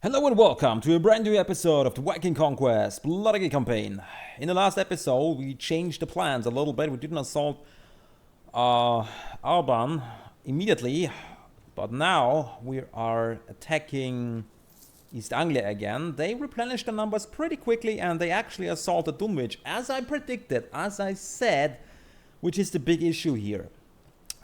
Hello and welcome to a brand new episode of the Viking Conquest Bloody campaign. In the last episode, we changed the plans a little bit. We didn't assault Alban immediately, but now we are attacking East Anglia again. They replenished the numbers pretty quickly and they actually assaulted Dunwich, as I predicted, as I said, which is the big issue here.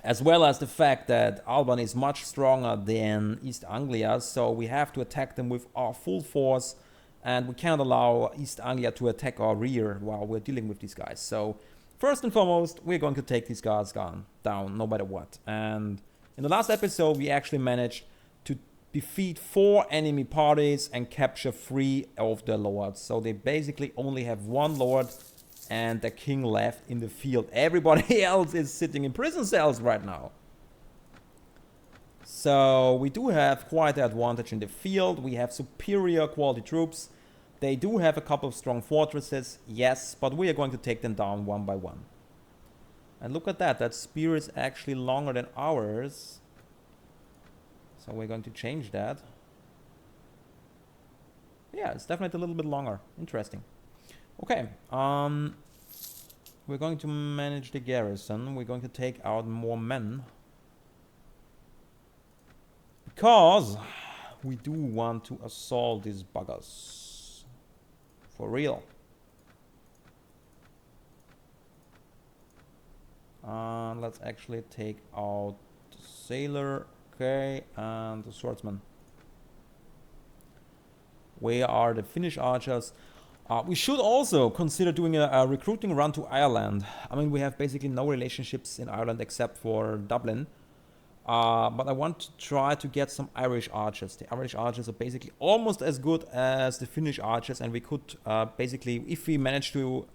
As well as the fact that Alban is much stronger than East Anglia, so we have to attack them with our full force, and we can't allow East Anglia to attack our rear while we're dealing with these guys. So first and foremost, we're going to take these guys down no matter what. And in the last episode, we actually managed to defeat 4 enemy parties and capture 3 of their lords. So they basically only have 1 lord and the king left in the field. Everybody else is sitting in prison cells right now. So we do have quite the advantage in the field. We have superior quality troops. They do have a couple of strong fortresses, yes, but we are going to take them down one by one. And look at that, that spear is actually longer than ours. So we're going to change that. Yeah, it's definitely a little bit longer. Interesting. Okay, we're going to manage the garrison. We're going to take out more men. Because we do want to assault these buggers. For real. Let's actually take out the sailor, okay, and the swordsman. Where are the Finnish archers? We should also consider doing a recruiting run to Ireland. I mean, we have basically no relationships in Ireland except for Dublin. But I want to try to get some Irish archers. The Irish archers are basically almost as good as the Finnish archers. And we could basically, if we manage to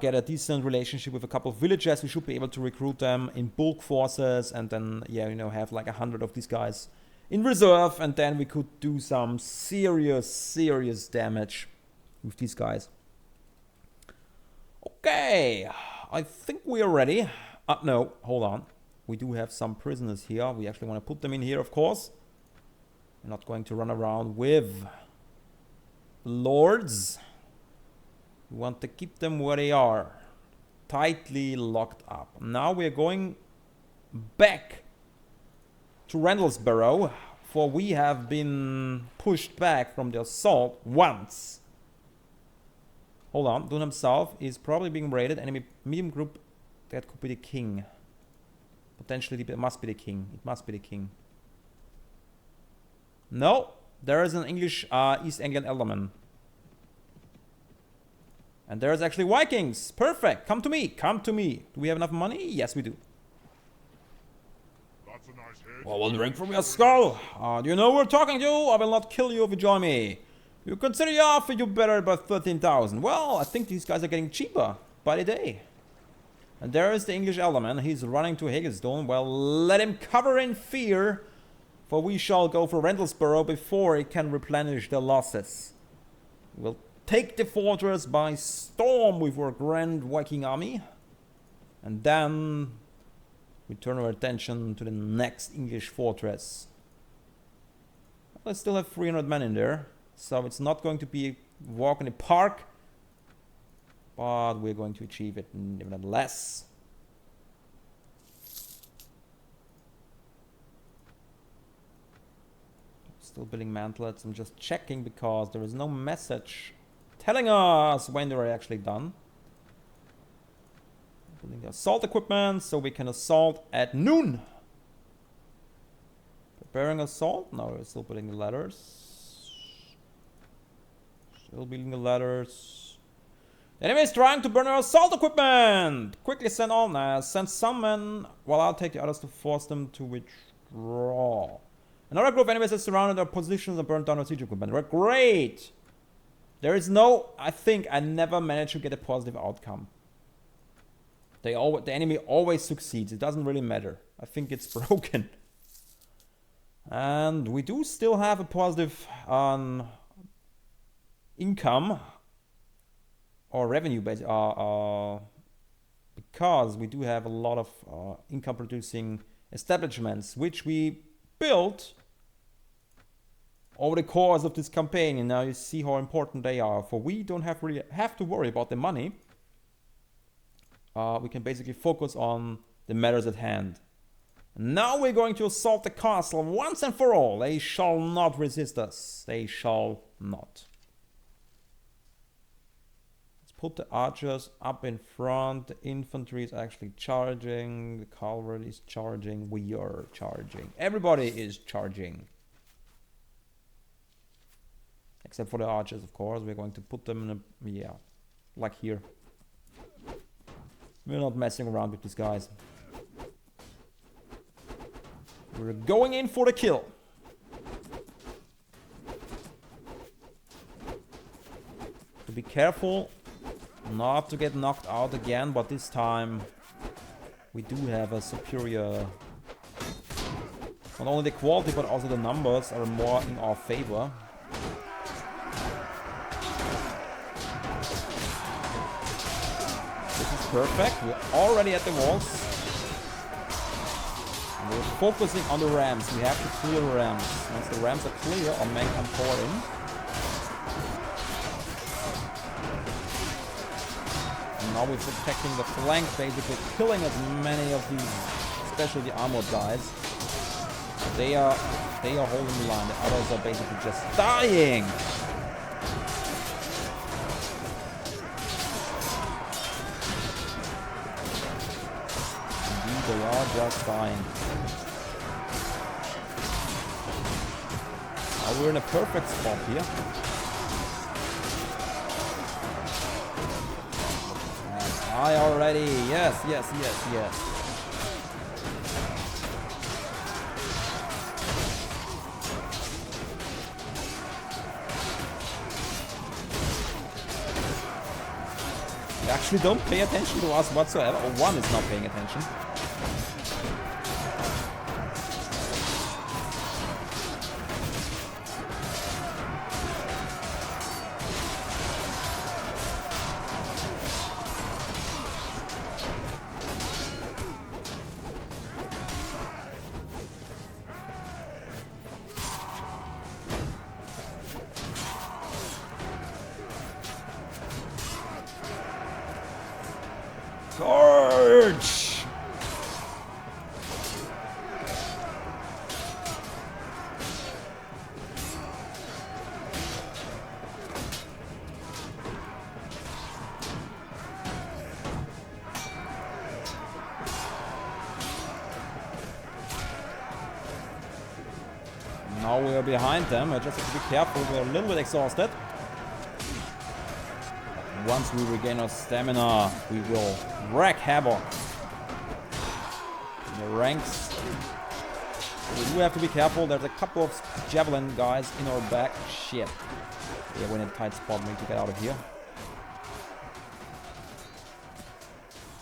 get a decent relationship with a couple of villages, we should be able to recruit them in bulk forces. And then, yeah, you know, have like 100 of these guys in reserve. And then we could do some serious damage with these guys. Okay, I think we are ready. No, hold on. We do have some prisoners here. We actually want to put them in here, of course. We're not going to run around with lords. We want to keep them where they are, tightly locked up. Now we're going back to Rendlaesburh, for we have been pushed back from the assault once. Hold on, Dun himself is probably being raided. Enemy medium group, that could be the king. Potentially, it must be the king. It must be the king. No, there is an English East Anglian ealdorman. And there's actually Vikings. Perfect. Come to me. Come to me. Do we have enough money? Yes, we do. That's a nice hit. Well, we'll drink from your skull. Do you know who we're talking to? I will not kill you if you join me. You consider your offer you better by 13,000. Well, I think these guys are getting cheaper by the day. And there is the English ealdorman. He's running to Hagestone. Well, let him cover in fear, for we shall go for Rendlaesburh before he can replenish the losses. We'll take the fortress by storm with our grand Viking army. And then we turn our attention to the next English fortress. I still have 300 men in there. So it's not going to be a walk in the park, but we're going to achieve it nevertheless. Still building mantlets. I'm just checking because there is no message telling us when they're actually done. Building the assault equipment so we can assault at noon. Preparing assault? No, we're still building the ladders. Still building the ladders. The enemy is trying to burn our assault equipment! Quickly send all, send some men, while I'll take the others to force them to withdraw. Another group of enemies has surrounded our positions and burned down our siege equipment. We're great! There is no, I think I never managed to get a positive outcome. The enemy always succeeds. It doesn't really matter. I think it's broken. And we do still have a positive income or revenue base, because we do have a lot of income producing establishments which we built over the course of this campaign, and now you see how important they are. For we don't really have to worry about the money. We can basically focus on the matters at hand. Now we're going to assault the castle once and for all. They shall not resist us. They shall not. Let's put the archers up in front. The infantry is actually charging. The cavalry is charging. We are charging. Everybody is charging. Except for the archers, of course. We're going to put them in a... yeah, like here. We're not messing around with these guys. We're going in for the kill. To be careful not to get knocked out again, but this time we do have a superior... not only the quality but also the numbers are more in our favor. This is perfect. We're already at the walls. We're focusing on the rams. We have to clear the rams. Once the rams are clear, our men can pour in. And now we're protecting the flank, basically killing as many of these, especially the armored guys. They are holding the line. The others are basically just dying. Indeed, they are just dying. We're in a perfect spot here. And I already... yes. They actually don't pay attention to us whatsoever. Or one is not paying attention. Charge! Now we are behind them. I just have to be careful. We're a little bit exhausted. Once we regain our stamina, we will wreak havoc in the ranks. We do have to be careful. There's a couple of javelin guys in our back. Shit. Yeah, we're in a tight spot. We need to get out of here.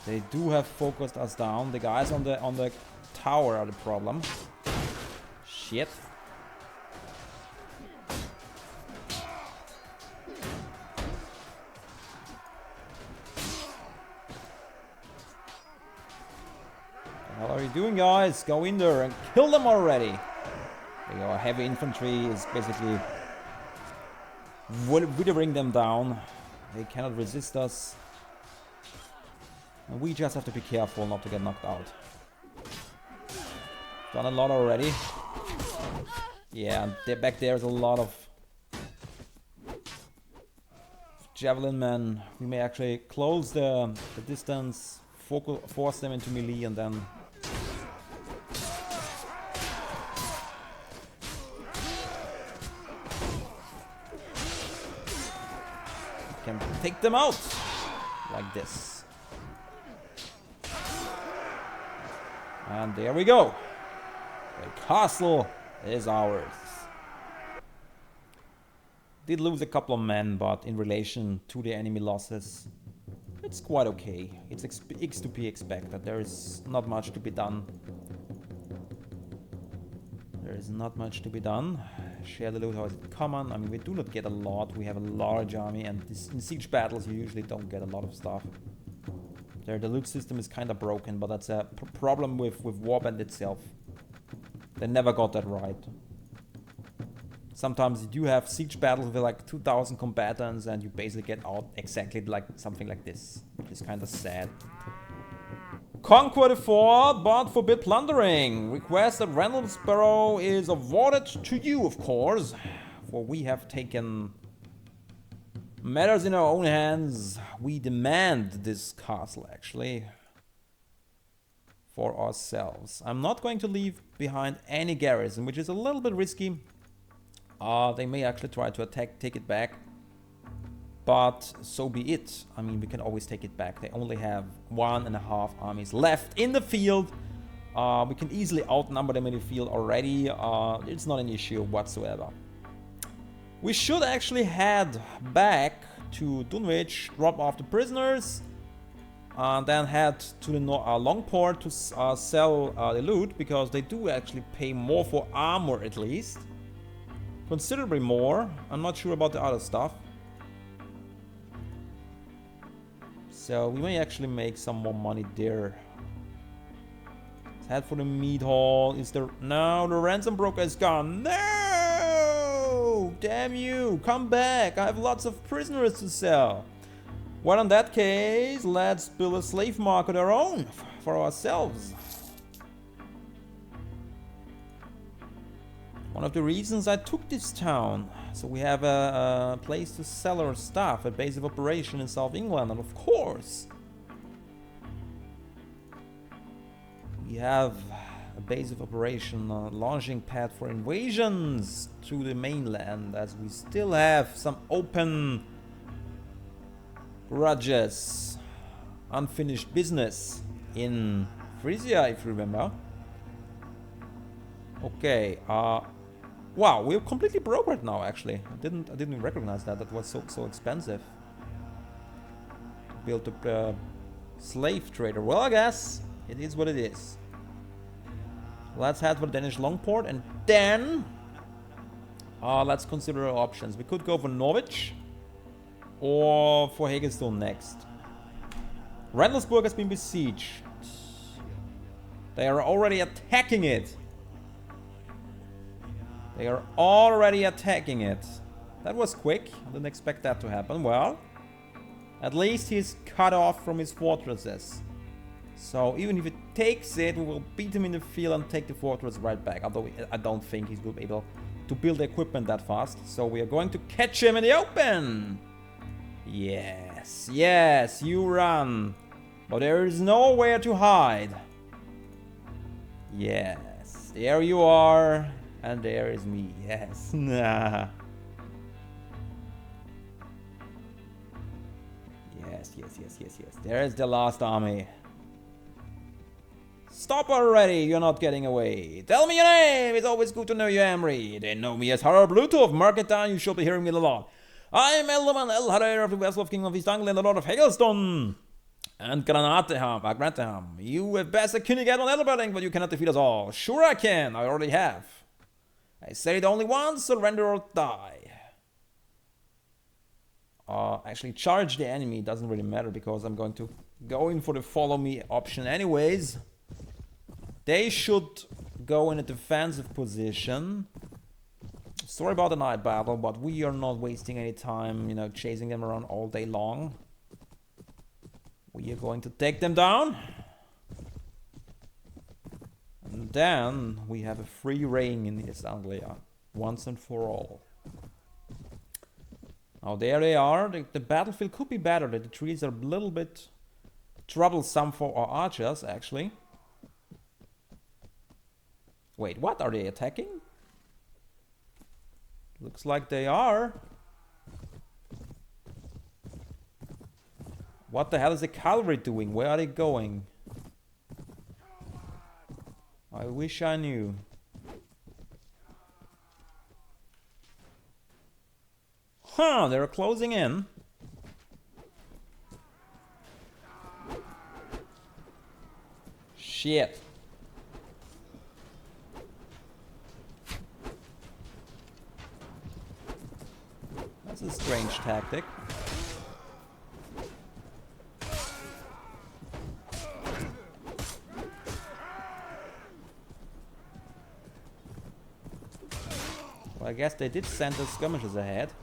They do have focused us down. The guys on the tower are the problem. Shit. What are you doing, guys? Go in there and kill them already. Our heavy infantry is basically withering them down. They cannot resist us. And we just have to be careful not to get knocked out. Done a lot already. Yeah, back there's a lot of javelin men. We may actually close the distance, force them into melee, and then can take them out like this. And there we go. The castle is ours. Did lose a couple of men, but in relation to the enemy losses, it's quite okay. It's to be expected. There is not much to be done. There is not much to be done. Share the loot, how is it common? I mean, we do not get a lot. We have a large army, and in siege battles you usually don't get a lot of stuff. There, the loot system is kind of broken, but that's a problem with Warband itself. They never got that right. Sometimes you do have siege battles with like 2,000 combatants and you basically get out exactly like something like this, which is kind of sad. Conquer the fort, but forbid plundering. Request that Rendlaesburh is awarded to you, of course, for we have taken matters in our own hands. We demand this castle, actually, for ourselves. I'm not going to leave behind any garrison, which is a little bit risky. They may actually try to take it back, but so be it. I mean, we can always take it back. They only have 1.5 armies left in the field. We can easily outnumber them in the field already. It's not an issue whatsoever. We should actually head back to Dunwich, drop off the prisoners, and then head to the Longport to sell the loot, because they do actually pay more for armor, at least. Considerably more. I'm not sure about the other stuff. So we may actually make some more money there. Let's head for the meat hall. Is there... No, the ransom broker is gone. No! Damn you! Come back! I have lots of prisoners to sell. Well, in that case, let's build a slave market our own for ourselves. One of the reasons I took this town. So we have a place to sell our stuff, a base of operation in South England, and of course we have a base of operation, launching pad for invasions to the mainland, as we still have some open grudges, unfinished business in Frisia, if you remember. Okay, wow, we're completely broke right now, actually. I didn't recognize that. That was so expensive. Build a slave trader. Well, I guess it is what it is. Let's head for the Danish Longport, and then let's consider our options. We could go for Norwich or for Hagestone next. Rendlaesburh has been besieged. They are already attacking it. They are already attacking it. That was quick. I didn't expect that to happen. Well, at least he's cut off from his fortresses. So even if it takes it, we will beat him in the field and take the fortress right back. Although I don't think he will be able to build equipment that fast. So we are going to catch him in the open. Yes, yes, you run. But there is nowhere to hide. Yes, there you are. And there is me, yes. Yes, yes. There is the last army. Stop already, you're not getting away. Tell me your name, it's always good to know you, Emery. They know me as Harald Bluetooth. Mark it down, you should be hearing me a lot. I am Elderman El Harer of the Westlof King of East Anglia and the Lord of Hagelston. And Granateham. You have best a König on Elberding, but you cannot defeat us all. Sure I can, I already have. I said it only once, surrender or die. Actually, charge the enemy doesn't really matter, because I'm going to go in for the follow me option anyways. They should go in a defensive position. Sorry about the night battle, but we are not wasting any time, you know, chasing them around all day long. We are going to take them down. And then we have a free reign in East Anglia, once and for all. Now there they are. The battlefield could be better. The trees are a little bit troublesome for our archers, actually. Wait, what? Are they attacking? Looks like they are. What the hell is the cavalry doing? Where are they going? I wish I knew. Huh, they're closing in. Shit. That's a strange tactic. guess they did send the skirmishers ahead.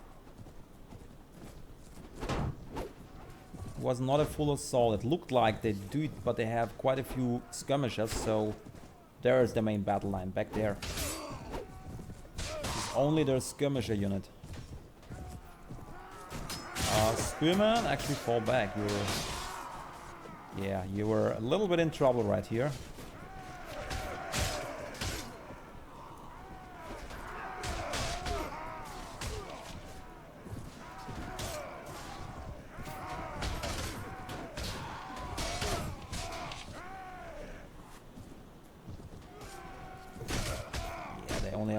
It was not a full assault. It looked like they do it, but they have quite a few skirmishers, so there is the main battle line back there. It's only their skirmisher unit. Spearman, actually fall back. You were a little bit in trouble right here.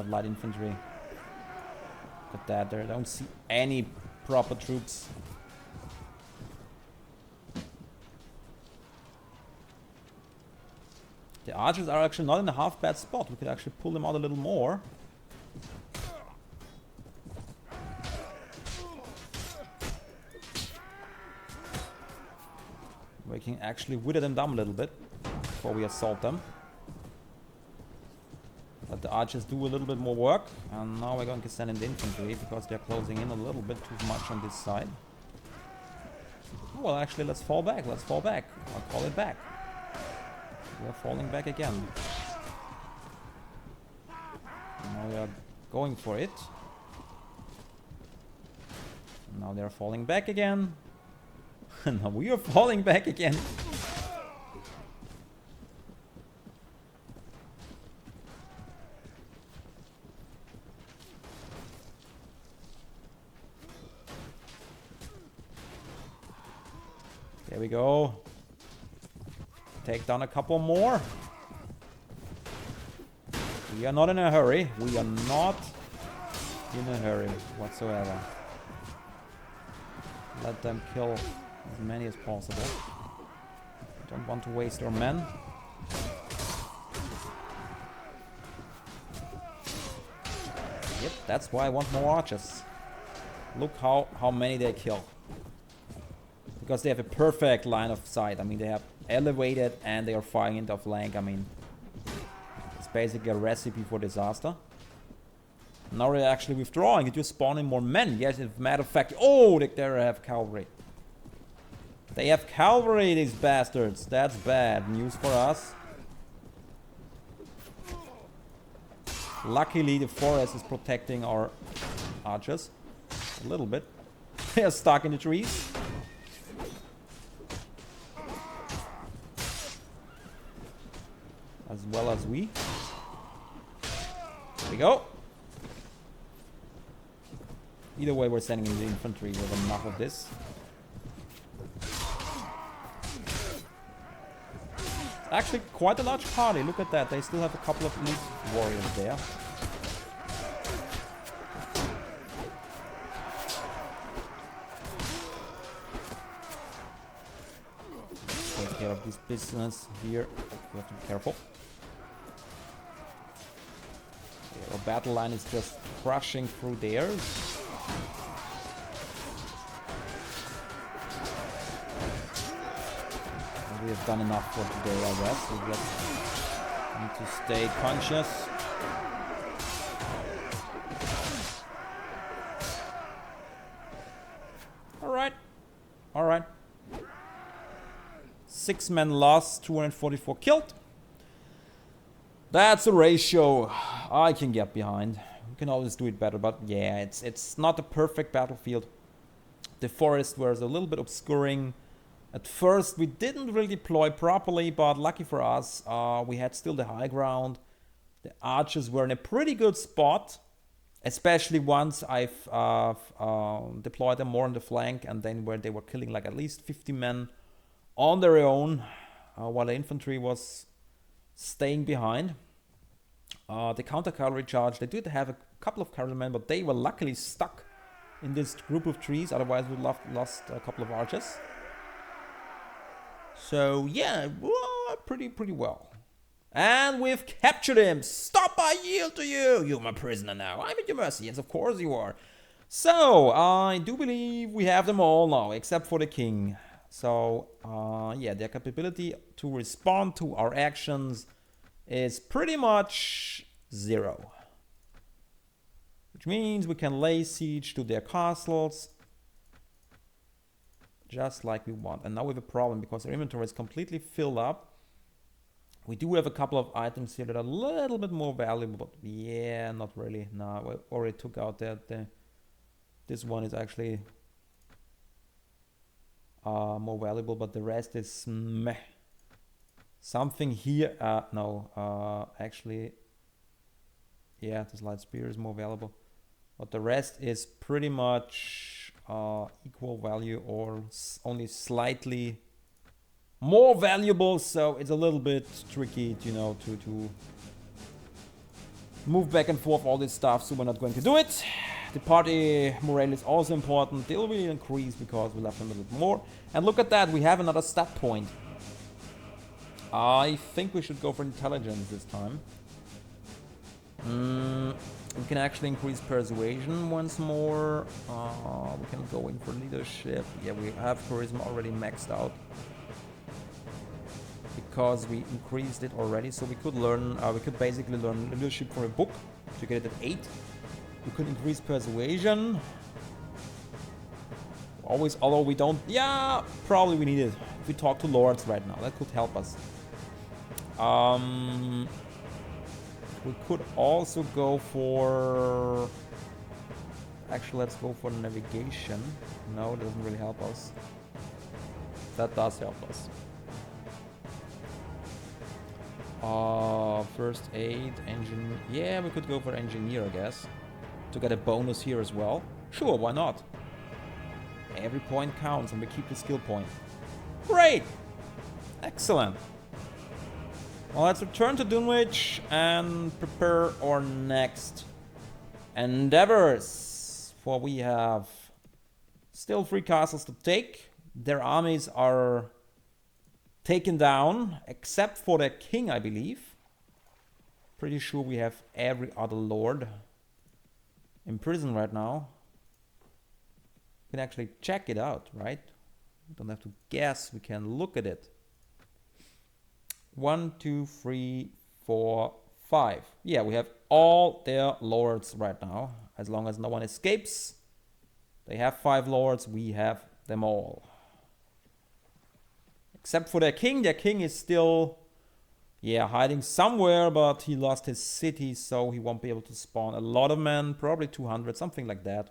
Light infantry. Look at that, there. I don't see any proper troops. The archers are actually not in a half bad spot. We could actually pull them out a little more. We can actually wither them down a little bit before we assault them. Let the archers do a little bit more work, and now we're going to send in the infantry because they're closing in a little bit too much on this side. Well, actually, let's fall back. Let's fall back. I'll call it back. We're falling back again. Now we are going for it. Now they're falling back again. Now we are falling back again. There we go. Take down a couple more. We are not in a hurry. We are not in a hurry whatsoever. Let them kill as many as possible. Don't want to waste our men. Yep, that's why I want more archers. Look how many they kill. Because they have a perfect line of sight. I mean, they have elevated and they are firing into flank. I mean, it's basically a recipe for disaster. Now they're actually withdrawing. They're just spawning more men. Yes, as a matter of fact. Oh, they have cavalry. They have cavalry, these bastards. That's bad news for us. Luckily, the forest is protecting our archers. A little bit. They are stuck in the trees. As well as we. There we go. Either way, we're sending in the infantry with enough of this. It's actually quite a large party. Look at that. They still have a couple of elite warriors there. Take care of this business here. We have to be careful. Okay, our battle line is just crushing through theirs. We have done enough for today, I guess. We just need to stay conscious. Alright. Alright. 6 men lost, 244 killed. That's a ratio I can get behind. We can always do it better, but yeah, it's not a perfect battlefield. The forest was a little bit obscuring. At first, we didn't really deploy properly, but lucky for us, we had still the high ground. The archers were in a pretty good spot, especially once I've deployed them more on the flank, and then where they were killing like at least 50 men on their own, while the infantry was staying behind. The counter cavalry charge, they did have a couple of cavalrymen, but they were luckily stuck in this group of trees, otherwise we would have lost a couple of archers. So yeah, pretty well. And we've captured him. Stop, I yield to you. You're my prisoner now. I'm at your mercy. Yes, of course you are. So, I do believe we have them all now, except for the king. So, yeah, their capability to respond to our actions is pretty much 0. which means we can lay siege to their castles just like we want. And now we have a problem because our inventory is completely filled up. We do have a couple of items here that are a little bit more valuable, but yeah, not really. No, we already took out that. This one is actually more valuable, but the rest is meh. Something here, no, actually, yeah, this light spear is more valuable, but the rest is pretty much equal value or only slightly more valuable, so it's a little bit tricky, you know, to move back and forth all this stuff, so we're not going to do it. The party morale is also important. They'll really increase because we left them a little bit more. And look at that, we have another stat point. I think we should go for intelligence this time. We can actually increase persuasion once more. We can go in for leadership. Yeah, we have charisma already maxed out, because we increased it already. So we could learn, we could basically learn leadership from a book to get it at 8. We could increase persuasion. Always, although we don't, yeah, probably we need it. If we talk to lords right now, that could help us. We could also go for, actually let's go for navigation. No, it doesn't really help us. That does help us. First aid, engineer. Yeah, we could go for engineer, I guess, to get a bonus here as well. Sure, why not? Every point counts and we keep the skill point. Great! Excellent. Well, let's return to Dunwich and prepare our next endeavors. For we have still 3 castles to take. Their armies are taken down, except for their king, I believe. Pretty sure we have every other lord in prison right now. We can actually check it out, right? We don't have to guess, we can look at it. 1, 2, 3, 4, 5. Yeah, we have all their lords right now. As long as no one escapes. They have 5 lords, we have them all. Except for their king. Their king is still, yeah, hiding somewhere, but he lost his city, so he won't be able to spawn a lot of men. Probably 200, something like that.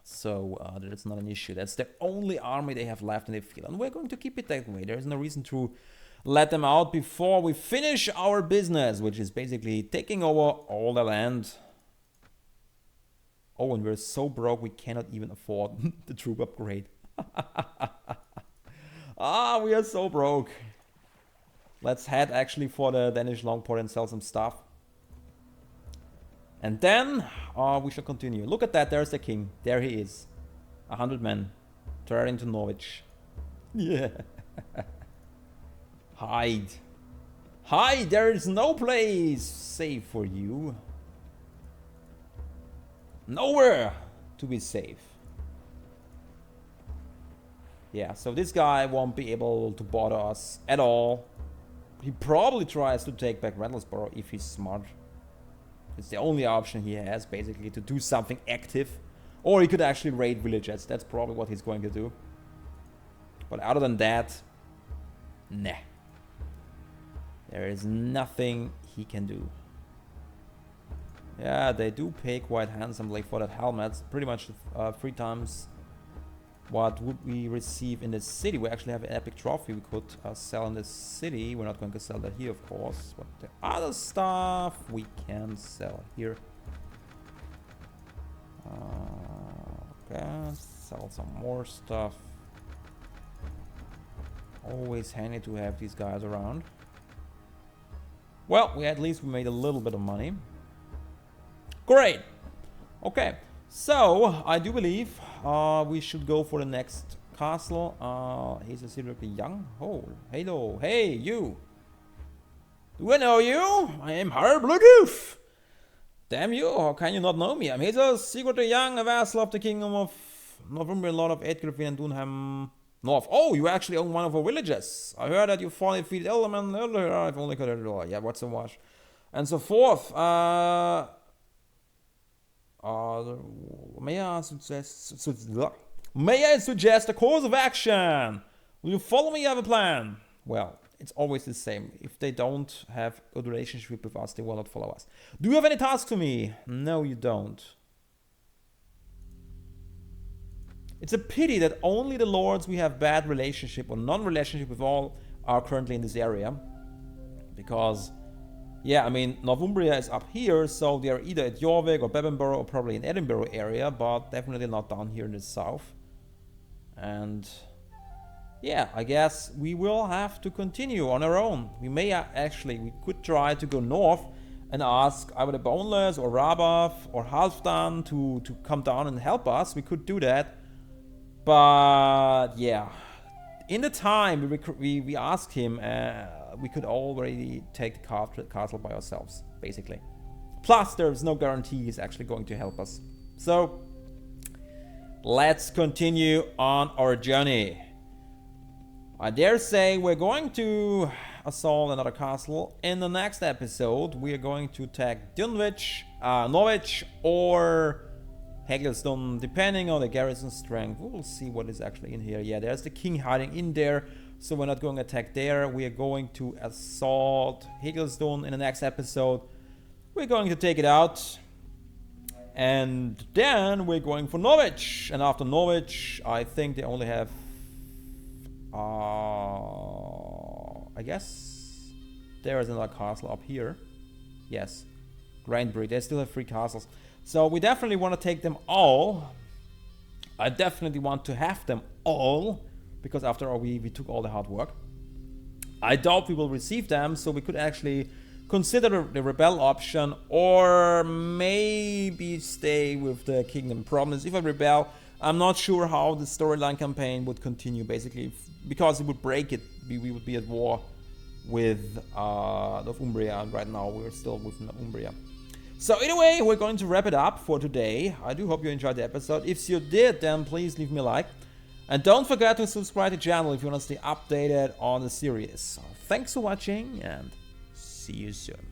So that's not an issue. That's the only army they have left in the field. And we're going to keep it that way. There's no reason to let them out before we finish our business, which is basically taking over all the land. Oh, and we're so broke we cannot even afford the troop upgrade. We are so broke. Let's head actually for the Danish Longport and sell some stuff. And then we shall continue. Look at that, there's the king. There he is. 100 men. Turn into Norwich. Yeah. Hide. Hide! There is no place safe for you. Nowhere to be safe. Yeah, so this guy won't be able to bother us at all. He probably tries to take back Rendlaesburh if he's smart. It's the only option he has, basically, to do something active. Or he could actually raid villages. That's probably what he's going to do. But other than that, nah. There is nothing he can do. Yeah, they do pay quite handsomely for that helmet. Pretty much 3 times what would we receive in the city. We actually have an epic trophy we could sell in the city. We're not going to sell that here, of course. But the other stuff we can sell here. Okay, sell some more stuff. Always handy to have these guys around. Well, at least we made a little bit of money. Great. Okay, so I do believe we should go for the next castle. He's a seriously young. Oh, hello. Hey, you. Do I know you? I am Harald Bluetooth. Damn you, how can you not know me? I'm Hazel, secretly young, a vassal of the kingdom of Northumberland, Lord of Edgriffin and Dunham North. Oh, you actually own one of our villages. I heard that you fought and defeated Elderman earlier. I've only got it all. Yeah, what's so much? And so forth. May I suggest a course of action? Will you follow me? I have a plan. Well, it's always the same. If they don't have a good relationship with us, they will not follow us. Do you have any tasks for me? No, you don't. It's a pity that only the lords we have bad relationship or non-relationship with all are currently in this area. Because, yeah, I mean, Northumbria is up here, so they're either at Jorvik or Bebbanborough or probably in Edinburgh area, but definitely not down here in the south. And yeah, I guess we will have to continue on our own. We may actually, we could try to go north and ask either the Boneless or Rabath or Halfdan to come down and help us. We could do that. But yeah, in the time we asked him, we could already take the castle by ourselves, basically. Plus, there's no guarantee he's actually going to help us. So, let's continue on our journey. I dare say we're going to assault another castle. In the next episode, we are going to attack Dunwich, Norwich, or Hagelston, depending on the garrison strength. We'll see what is actually in here. Yeah, there's the king hiding in there, so we're not going to attack there. We are going to assault Hagelston in the next episode. We're going to take it out. And then we're going for Norwich. And after Norwich, I think they only have... I guess there is another castle up here. Yes, Grandbury. They still have 3 castles. So we definitely want to take them all. I definitely want to have them all, because after all, we took all the hard work. I doubt we will receive them, so we could actually consider the rebel option, or maybe stay with the kingdom. Problem is, if I rebel, I'm not sure how the storyline campaign would continue, basically, because it would break it. We would be at war with Northumbria, and right now we're still with Northumbria. So anyway, we're going to wrap it up for today. I do hope you enjoyed the episode. If you did, then please leave me a like. And don't forget to subscribe to the channel if you want to stay updated on the series. So thanks for watching, and see you soon.